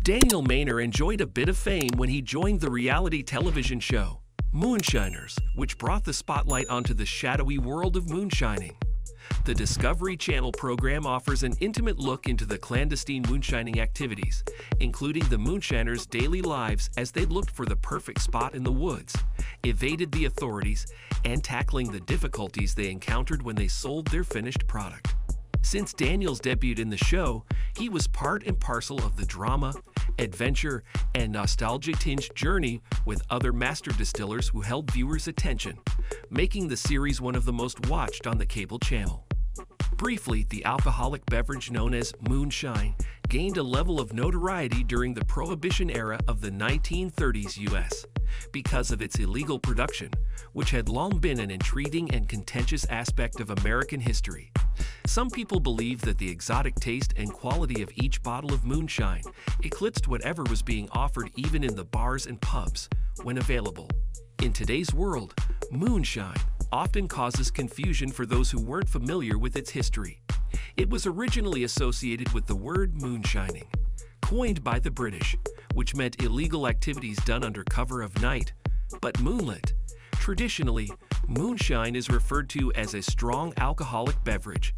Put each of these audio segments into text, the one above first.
Daniel Maynor enjoyed a bit of fame when he joined the reality television show Moonshiners, which brought the spotlight onto the shadowy world of moonshining. The Discovery Channel program offers an intimate look into the clandestine moonshining activities, including the Moonshiners' daily lives as they looked for the perfect spot in the woods, evaded the authorities, and tackling the difficulties they encountered when they sold their finished product. Since Daniel's debut in the show, he was part and parcel of the drama, adventure, and nostalgia-tinged journey with other master distillers who held viewers' attention, making the series one of the most watched on the cable channel. Briefly, the alcoholic beverage known as Moonshine gained a level of notoriety during the Prohibition era of the 1930s U.S. because of its illegal production, which had long been an intriguing and contentious aspect of American history. Some people believe that the exotic taste and quality of each bottle of moonshine eclipsed whatever was being offered even in the bars and pubs when available. In today's world, moonshine often causes confusion for those who weren't familiar with its history. It was originally associated with the word moonshining, coined by the British, which meant illegal activities done under cover of night, but moonlit. Traditionally, moonshine is referred to as a strong alcoholic beverage,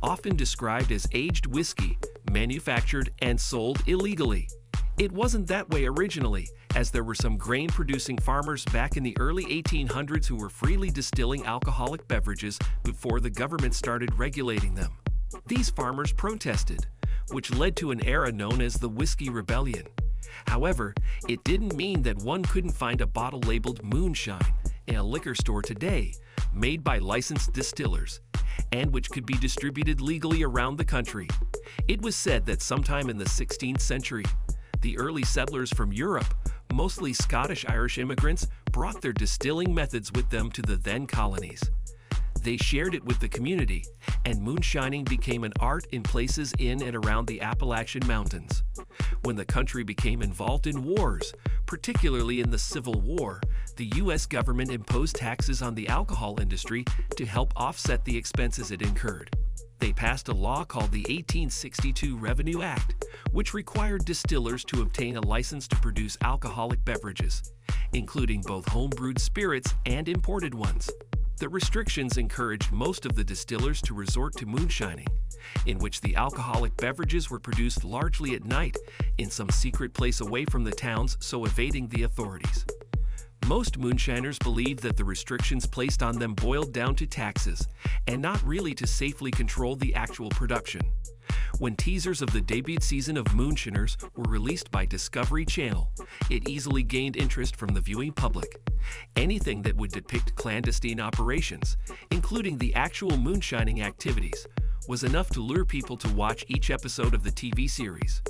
often described as aged whiskey, manufactured and sold illegally. It wasn't that way originally, as there were some grain-producing farmers back in the early 1800s who were freely distilling alcoholic beverages before the government started regulating them. These farmers protested, which led to an era known as the Whiskey Rebellion. However, it didn't mean that one couldn't find a bottle labeled Moonshine in a liquor store today, made by licensed distillers, and which could be distributed legally around the country. It was said that sometime in the 16th century, the early settlers from Europe, mostly Scottish-Irish immigrants, brought their distilling methods with them to the then colonies. They shared it with the community, and moonshining became an art in places in and around the Appalachian Mountains. When the country became involved in wars, particularly in the Civil War, the U.S. government imposed taxes on the alcohol industry to help offset the expenses it incurred. They passed a law called the 1862 Revenue Act, which required distillers to obtain a license to produce alcoholic beverages, including both home-brewed spirits and imported ones. The restrictions encouraged most of the distillers to resort to moonshining, in which the alcoholic beverages were produced largely at night in some secret place away from the towns, so evading the authorities. Most moonshiners believed that the restrictions placed on them boiled down to taxes, and not really to safely control the actual production. When teasers of the debut season of Moonshiners were released by Discovery Channel, it easily gained interest from the viewing public. Anything that would depict clandestine operations, including the actual moonshining activities, was enough to lure people to watch each episode of the TV series.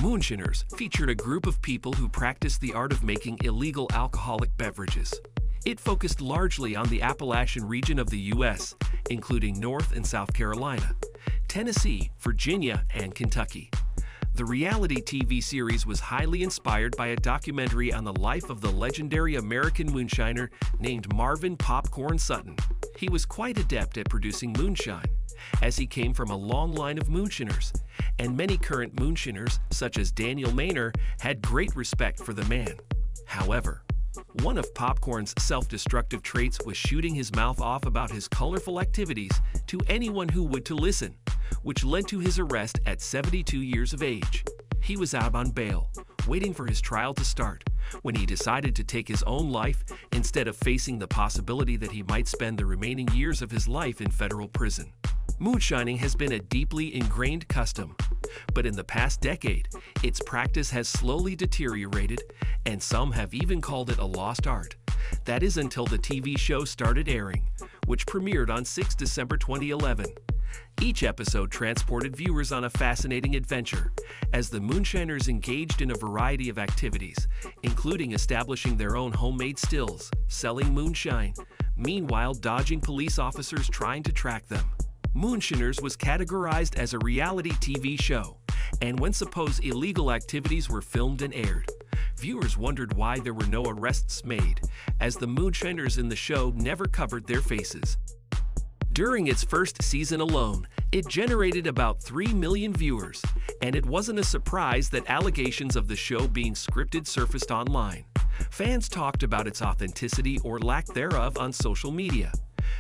Moonshiners featured a group of people who practiced the art of making illegal alcoholic beverages. It focused largely on the Appalachian region of the U.S., including North and South Carolina, Tennessee, Virginia, and Kentucky. The reality TV series was highly inspired by a documentary on the life of the legendary American moonshiner named Marvin "Popcorn" Sutton. He was quite adept at producing moonshine, as he came from a long line of moonshiners, and many current moonshiners, such as Daniel Maynor, had great respect for the man. However, one of Popcorn's self-destructive traits was shooting his mouth off about his colorful activities to anyone who would to listen, which led to his arrest at 72 years of age. He was out on bail, waiting for his trial to start, when he decided to take his own life instead of facing the possibility that he might spend the remaining years of his life in federal prison. Moonshining has been a deeply ingrained custom, but in the past decade, its practice has slowly deteriorated, and some have even called it a lost art. That is until the TV show started airing, which premiered on 6 December 2011. Each episode transported viewers on a fascinating adventure, as the Moonshiners engaged in a variety of activities, including establishing their own homemade stills, selling moonshine, meanwhile dodging police officers trying to track them. Moonshiners was categorized as a reality TV show, and when supposed illegal activities were filmed and aired, viewers wondered why there were no arrests made, as the Moonshiners in the show never covered their faces. During its first season alone, it generated about 3 million viewers, and it wasn't a surprise that allegations of the show being scripted surfaced online. Fans talked about its authenticity or lack thereof on social media.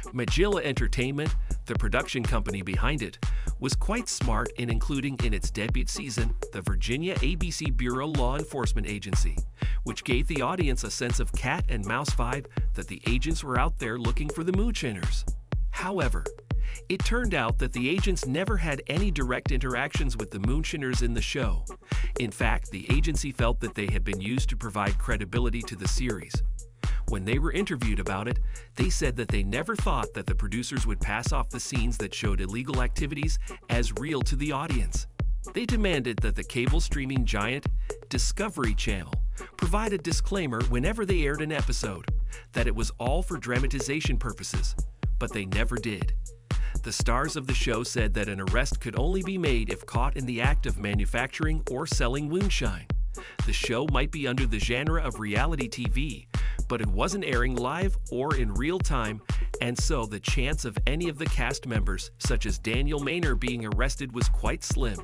Magilla Entertainment, the production company behind it, was quite smart in including in its debut season the Virginia ABC Bureau Law Enforcement Agency, which gave the audience a sense of cat and mouse vibe that the agents were out there looking for the Moonshiners. However, it turned out that the agents never had any direct interactions with the Moonshiners in the show. In fact, the agency felt that they had been used to provide credibility to the series. When they were interviewed about it, they said that they never thought that the producers would pass off the scenes that showed illegal activities as real to the audience. They demanded that the cable streaming giant, Discovery Channel, provide a disclaimer whenever they aired an episode, that it was all for dramatization purposes, but they never did. The stars of the show said that an arrest could only be made if caught in the act of manufacturing or selling moonshine. The show might be under the genre of reality TV, but it wasn't airing live or in real time, and so the chance of any of the cast members, such as Daniel Maynor, being arrested was quite slim.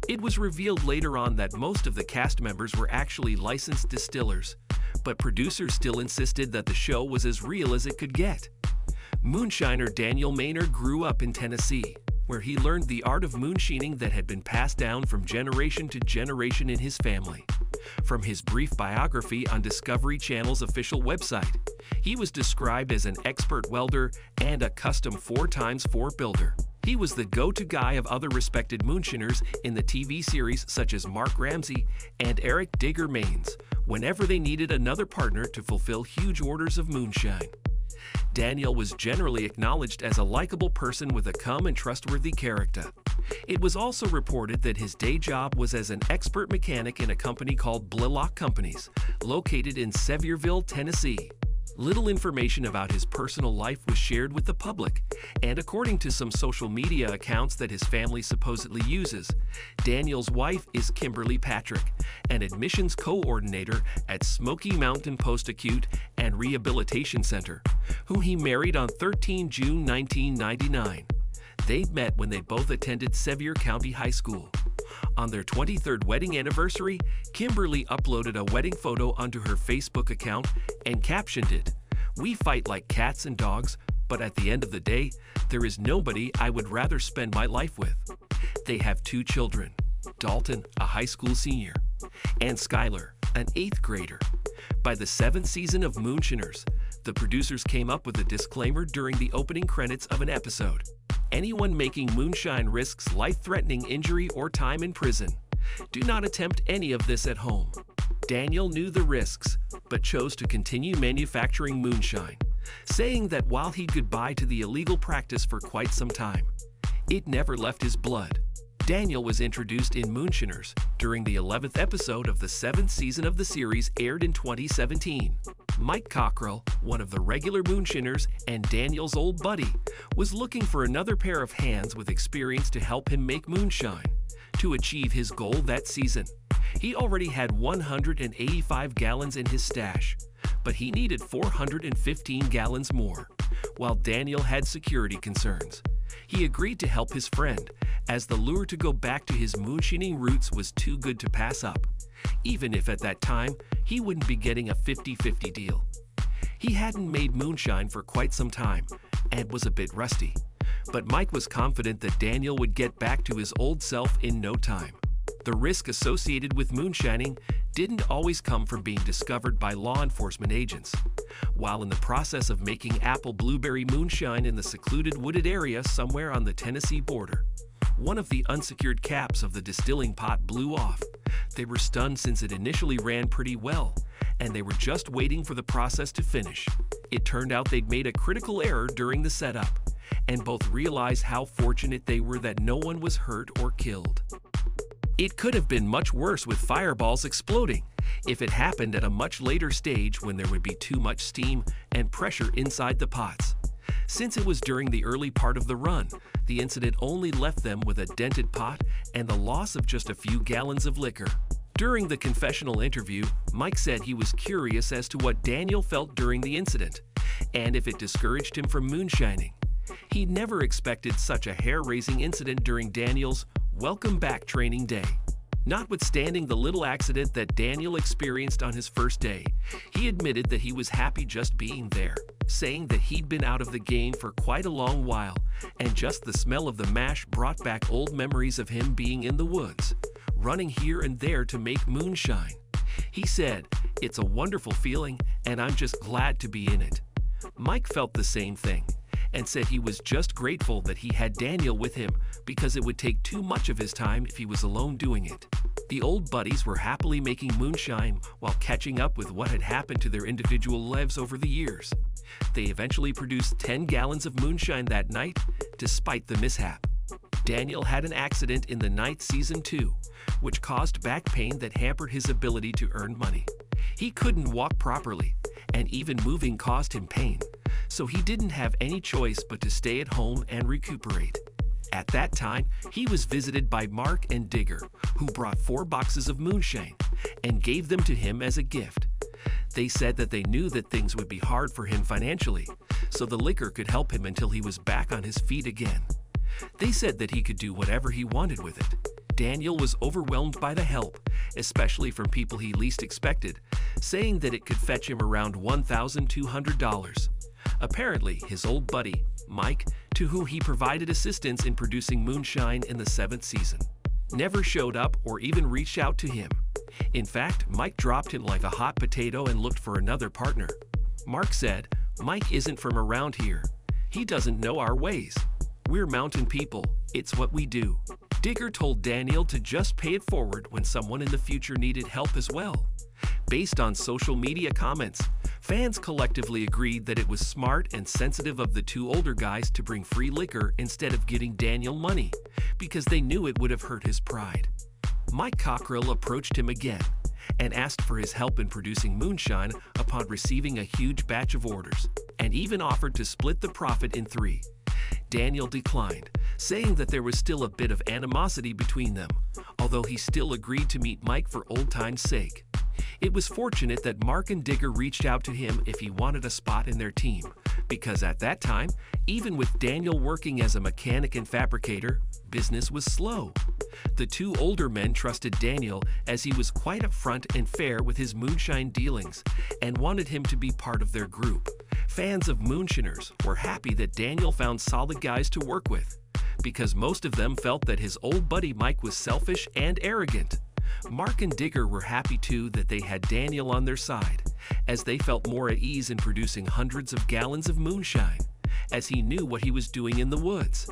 It was revealed later on that most of the cast members were actually licensed distillers, but producers still insisted that the show was as real as it could get. Moonshiner Daniel Maynor grew up in Tennessee, where he learned the art of moonshining that had been passed down from generation to generation in his family. From his brief biography on Discovery Channel's official website, he was described as an expert welder and a custom 4x4 builder. He was the go-to guy of other respected moonshiners in the TV series such as Mark Ramsey and Eric Digger Maines, whenever they needed another partner to fulfill huge orders of moonshine. Daniel was generally acknowledged as a likable person with a calm and trustworthy character. It was also reported that his day job was as an expert mechanic in a company called Blalock Companies, located in Sevierville, Tennessee. Little information about his personal life was shared with the public, and according to some social media accounts that his family supposedly uses, Daniel's wife is Kimberly Patrick, an admissions coordinator at Smoky Mountain Post-Acute and Rehabilitation Center, whom he married on 13 June 1999. They met when they both attended Sevier County High School. On their 23rd wedding anniversary, Kimberly uploaded a wedding photo onto her Facebook account and captioned it, "We fight like cats and dogs, but at the end of the day, there is nobody I would rather spend my life with." They have 2 children, Dalton, a high school senior, and Skylar, an 8th grader. By the 7th season of Moonshiners, the producers came up with a disclaimer during the opening credits of an episode. Anyone making moonshine risks life-threatening injury or time in prison. Do not attempt any of this at home. Daniel knew the risks, but chose to continue manufacturing moonshine, saying that while he'd goodbye to the illegal practice for quite some time, it never left his blood. Daniel was introduced in Moonshiners during the 11th episode of the 7th season of the series, aired in 2017. Mike Cockrell, one of the regular Moonshiners and Daniel's old buddy, was looking for another pair of hands with experience to help him make moonshine. To achieve his goal that season, he already had 185 gallons in his stash, but he needed 415 gallons more. While Daniel had security concerns, he agreed to help his friend, as the lure to go back to his moonshining roots was too good to pass up, even if at that time he wouldn't be getting a 50-50 deal. He hadn't made moonshine for quite some time and was a bit rusty, but Mike was confident that Daniel would get back to his old self in no time. The risk associated with moonshining didn't always come from being discovered by law enforcement agents. While in the process of making apple blueberry moonshine in the secluded wooded area somewhere on the Tennessee border, one of the unsecured caps of the distilling pot blew off. They were stunned since it initially ran pretty well, and they were just waiting for the process to finish. It turned out they'd made a critical error during the setup, and both realized how fortunate they were that no one was hurt or killed. It could have been much worse with fireballs exploding if it happened at a much later stage when there would be too much steam and pressure inside the pots. Since it was during the early part of the run, the incident only left them with a dented pot and the loss of just a few gallons of liquor. During the confessional interview, Mike said he was curious as to what Daniel felt during the incident, and if it discouraged him from moonshining. He never expected such a hair-raising incident during Daniel's Welcome Back training day. Notwithstanding the little accident that Daniel experienced on his first day, he admitted that he was happy just being there, saying that he'd been out of the game for quite a long while, and just the smell of the mash brought back old memories of him being in the woods, running here and there to make moonshine. He said, "It's a wonderful feeling, and I'm just glad to be in it." Mike felt the same thing, and said he was just grateful that he had Daniel with him because it would take too much of his time if he was alone doing it. The old buddies were happily making moonshine while catching up with what had happened to their individual lives over the years. They eventually produced 10 gallons of moonshine that night, despite the mishap. Daniel had an accident in the ninth season too, which caused back pain that hampered his ability to earn money. He couldn't walk properly, and even moving caused him pain, so he didn't have any choice but to stay at home and recuperate. At that time, he was visited by Mark and Digger, who brought 4 boxes of moonshine and gave them to him as a gift. They said that they knew that things would be hard for him financially, so the liquor could help him until he was back on his feet again. They said that he could do whatever he wanted with it. Daniel was overwhelmed by the help, especially from people he least expected, saying that it could fetch him around $1,200. Apparently, his old buddy, Mike, to whom he provided assistance in producing moonshine in the 7th season, never showed up or even reached out to him. In fact, Mike dropped him like a hot potato and looked for another partner. Mark said, "Mike isn't from around here. He doesn't know our ways. We're mountain people. It's what we do." Digger told Daniel to just pay it forward when someone in the future needed help as well. Based on social media comments, fans collectively agreed that it was smart and sensitive of the 2 older guys to bring free liquor instead of getting Daniel money, because they knew it would have hurt his pride. Mike Cockrell approached him again and asked for his help in producing moonshine upon receiving a huge batch of orders, and even offered to split the profit in 3. Daniel declined, saying that there was still a bit of animosity between them, although he still agreed to meet Mike for old time's sake. It was fortunate that Mark and Digger reached out to him if he wanted a spot in their team, because at that time, even with Daniel working as a mechanic and fabricator, business was slow. The 2 older men trusted Daniel as he was quite upfront and fair with his moonshine dealings and wanted him to be part of their group. Fans of Moonshiners were happy that Daniel found solid guys to work with, because most of them felt that his old buddy Mike was selfish and arrogant. Mark and Digger were happy too that they had Daniel on their side, as they felt more at ease in producing hundreds of gallons of moonshine, as he knew what he was doing in the woods.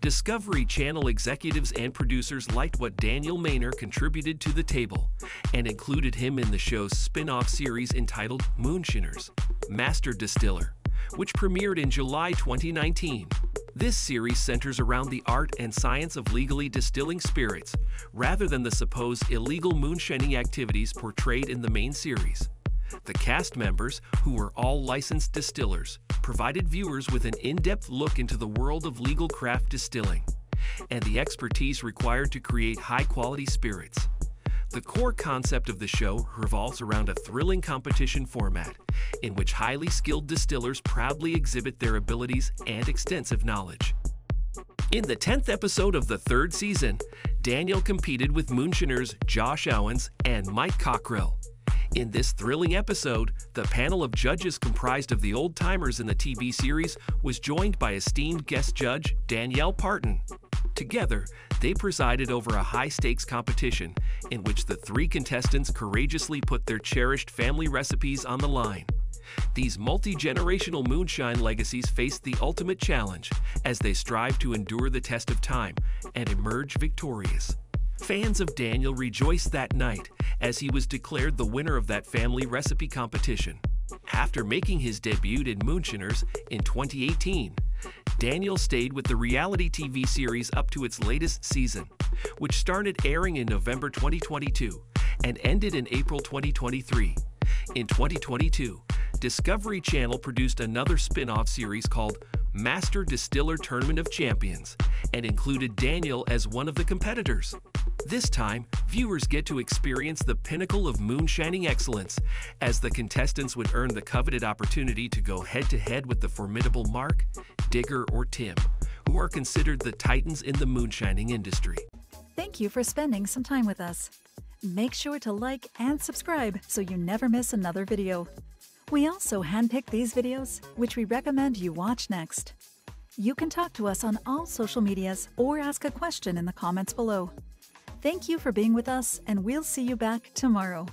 Discovery Channel executives and producers liked what Daniel Maynor contributed to the table, and included him in the show's spin-off series entitled Moonshiners, Master Distiller, which premiered in July 2019. This series centers around the art and science of legally distilling spirits, rather than the supposed illegal moonshining activities portrayed in the main series. The cast members, who were all licensed distillers, provided viewers with an in-depth look into the world of legal craft distilling and the expertise required to create high-quality spirits. The core concept of the show revolves around a thrilling competition format in which highly skilled distillers proudly exhibit their abilities and extensive knowledge. In the 10th episode of the 3rd season, Daniel competed with Moonshiners Josh Owens and Mike Cockrell. In this thrilling episode, the panel of judges comprised of the old-timers in the TV series was joined by esteemed guest judge Danielle Parton. Together, they presided over a high-stakes competition in which the 3 contestants courageously put their cherished family recipes on the line. These multi-generational moonshine legacies faced the ultimate challenge as they strived to endure the test of time and emerge victorious. Fans of Daniel rejoiced that night as he was declared the winner of that family recipe competition. After making his debut in Moonshiners in 2018, Daniel stayed with the reality TV series up to its latest season, which started airing in November 2022 and ended in April 2023. In 2022, Discovery Channel produced another spin-off series called Master Distiller Tournament of Champions and included Daniel as one of the competitors. This time, viewers get to experience the pinnacle of moonshining excellence, as the contestants would earn the coveted opportunity to go head-to-head with the formidable Mark, Digger, or Tim, who are considered the titans in the moonshining industry. Thank you for spending some time with us. Make sure to like and subscribe so you never miss another video. We also handpick these videos, which we recommend you watch next. You can talk to us on all social medias or ask a question in the comments below. Thank you for being with us, and we'll see you back tomorrow.